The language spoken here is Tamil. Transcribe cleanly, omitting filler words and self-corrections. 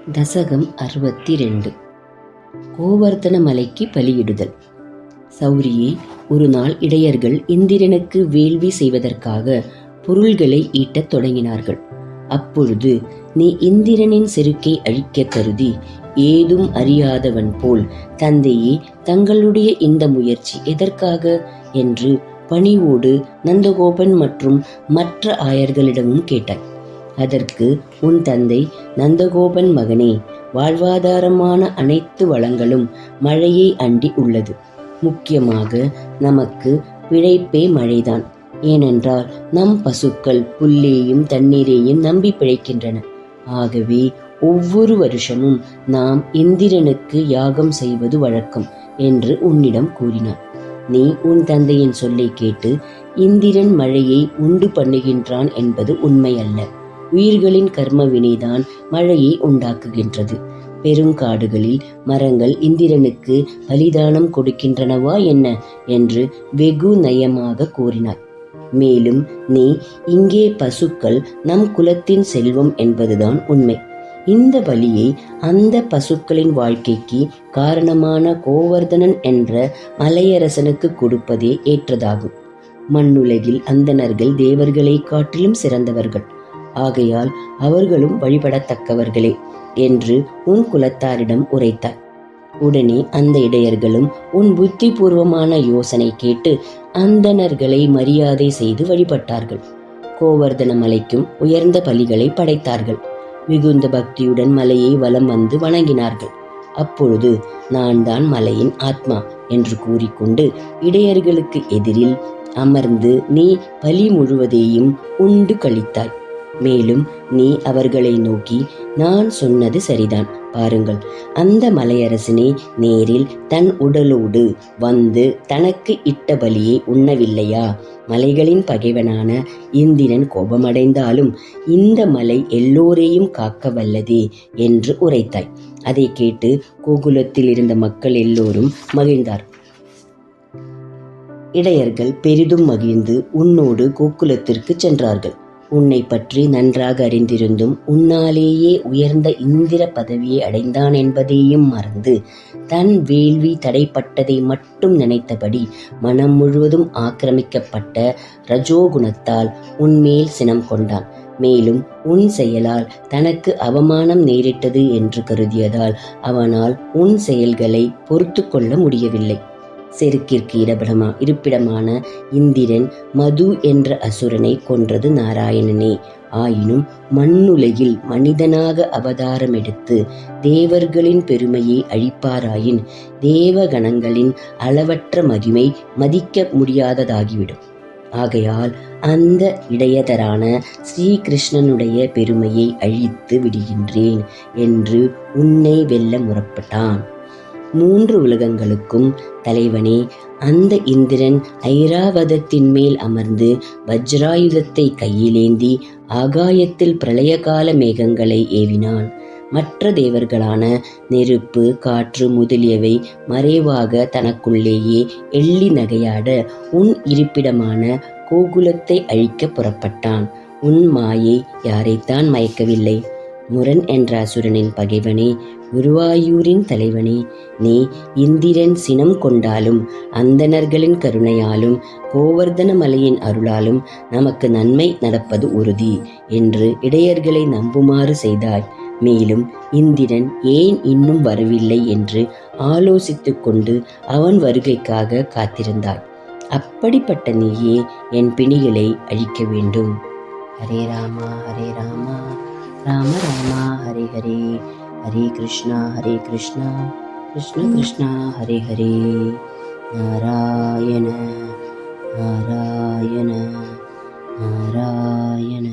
தசகம் 62. கோவர்த்தன மலைக்கு பலியிடுதல். சௌரியே, ஒரு நாள் இடையர்கள் இந்திரனுக்கு வேள்வி செய்வதற்காக பொருள்களை ஈட்டத் தொடங்கினார்கள். அப்பொழுது, நீ இந்திரனின் செருக்கை அழிக்க கருதி ஏதும் அறியாதவன் போல், தந்தையே, தங்களுடைய இந்த முயற்சி எதற்காக என்று பணிவோடு நந்தகோபன் மற்றும் மற்ற ஆயர்களிடமும் கேட்டார். அதற்கு உன் தந்தை, நந்தகோபன் மகனே, வாழ்வாதாரமான அனைத்து வளங்களும் மழையை அண்டி உள்ளது. முக்கியமாக நமக்கு பிழைப்பே மழைதான். ஏனென்றால் நம் பசுக்கள் புல்லேயும் தண்ணீரையும் நம்பி பிழைக்கின்றன. ஆகவே ஒவ்வொரு வருஷமும் நாம் இந்திரனுக்கு யாகம் செய்வது வழக்கம் என்று உன்னிடம் கூறினார். நீ உன் தந்தையின் சொல்லை கேட்டு இந்திரன் மழையை உண்டு பண்ணுகின்றான் என்பது உண்மையல்ல. உயிர்களின் கர்ம வினைதான் மழையை உண்டாக்குகின்றது. பெருங்காடுகளில் மரங்கள் இந்திரனுக்கு பலிதானம் கொடுக்கின்றனவா என்ன என்று வெகு நயமாக கூறினார். மேலும் நீ, இங்கே பசுக்கள் நம் குலத்தின் செல்வம் என்பதுதான் உண்மை. இந்த பலியை அந்த பசுக்களின் வாழ்க்கைக்கு காரணமான கோவர்தனன் என்ற மலையரசனுக்கு கொடுப்பதே ஏற்றதாகும். மண்ணுலகில் அந்தணர்கள் தேவர்களை காட்டிலும் சிறந்தவர்கள். ஆகையால் அவர்களும் வழிபடத்தக்கவர்களே என்று உன் குலத்தாரிடம் உரைத்தார். உடனே அந்த இடையர்களும் உன் புத்திபூர்வமான யோசனை கேட்டு அந்தணர்களை மரியாதை செய்து வழிபட்டார்கள். கோவர்தன மலைக்கும் உயர்ந்த பலிகளை படைத்தார்கள். மிகுந்த பக்தியுடன் மலையை வலம் வந்து வணங்கினார்கள். அப்பொழுது, நான் தான் மலையின் ஆத்மா என்று கூறிக்கொண்டு இடையர்களுக்கு எதிரில் அமர்ந்து நீ பலி முழுவதையும் உண்டு கழித்தாய். மேலும் நீ அவர்களை நோக்கி, நான் சொன்னது சரிதான், பாருங்கள், அந்த மலையரசனே நேரில் தன் உடலோடு வந்து தனக்கு இட்ட பலியை உண்ணவில்லையா? மலைகளின் பகைவனான இந்திரன் கோபமடைந்தாலும் இந்த மலை எல்லோரையும் காக்க வல்லதே என்று உரைத்தாய். அதை கேட்டு கோகுலத்தில் இருந்த மக்கள் எல்லோரும் மகிழ்ந்தார். இடையர்கள் பெரிதும் மகிழ்ந்து உன்னோடு கோகுலத்திற்கு சென்றார்கள். உன்னை பற்றி நன்றாக அறிந்திருந்தும் உன்னாலேயே உயர்ந்த இந்திர பதவியை அடைந்தான் என்பதையும் மறந்து தன் வேள்வி தடைப்பட்டதை மட்டும் நினைத்தபடி மனம் முழுவதும் ஆக்கிரமிக்கப்பட்ட ரஜோகுணத்தால் உன்மேல் சினம் கொண்டான். மேலும் உன் செயலால் தனக்கு அவமானம் நேரிட்டது என்று கருதியதால் அவனால் உன் செயல்களை பொறுத்து கொள்ள முடியவில்லை. செருக்கிற்கு இருப்பிடமான இந்திரன் மது என்ற அசுரனை கொன்றது நாராயணனே. ஆயினும் மண்ணுலகில் மனிதனாக அவதாரம் எடுத்து தேவர்களின் பெருமையை அழிப்பாராயின் தேவகணங்களின் அளவற்ற மகிமை மதிக்க முடியாததாகிவிடும். ஆகையால் அந்த இடையதரான ஸ்ரீகிருஷ்ணனுடைய பெருமையை அழித்து விடுகின்றேன் என்று உன்னை வெல்ல முற்பட்டான். 3 உலகங்களுக்கும் தலைவனே, அந்த இந்திரன் ஐராவதத்தின் மேல் அமர்ந்து வஜ்ராயுதத்தை கையிலேந்தி ஆகாயத்தில் பிரளயகால மேகங்களை ஏவினான். மற்ற தேவர்களான நெருப்பு, காற்று முதலியவை மறைவாக தனக்குள்ளேயே எள்ளி நகையாட உன் இருப்பிடமான கோகுலத்தை அழிக்க புறப்பட்டான். உன் மாயை யாரைத்தான் மயக்கவில்லை? முரன் என்ற அசுரனின் பகைவனே, குருவாயூரின் தலைவனே, நீ இந்திரன் சினம் கொண்டாலும் அந்தணர்களின் கருணையாலும் கோவர்தன மலையின் அருளாலும் நமக்கு நன்மை நடப்பது உறுதி என்று இடையர்களை நம்புமாறு செய்தாய். மேலும் இந்திரன் ஏன் இன்னும் வரவில்லை என்று ஆலோசித்து கொண்டு அவன் வருகைக்காக காத்திருந்தாய். அப்படிப்பட்ட நீயே என் பிணிகளை அழிக்க வேண்டும். ஹரே ராமா ஹரே ராமா ராம ராமா ஹரே ஹரே, ஹரே கிருஷ்ணா கிருஷ்ண கிருஷ்ணா ஹரே ஹரே. நாராயண நாராயண நாராயண.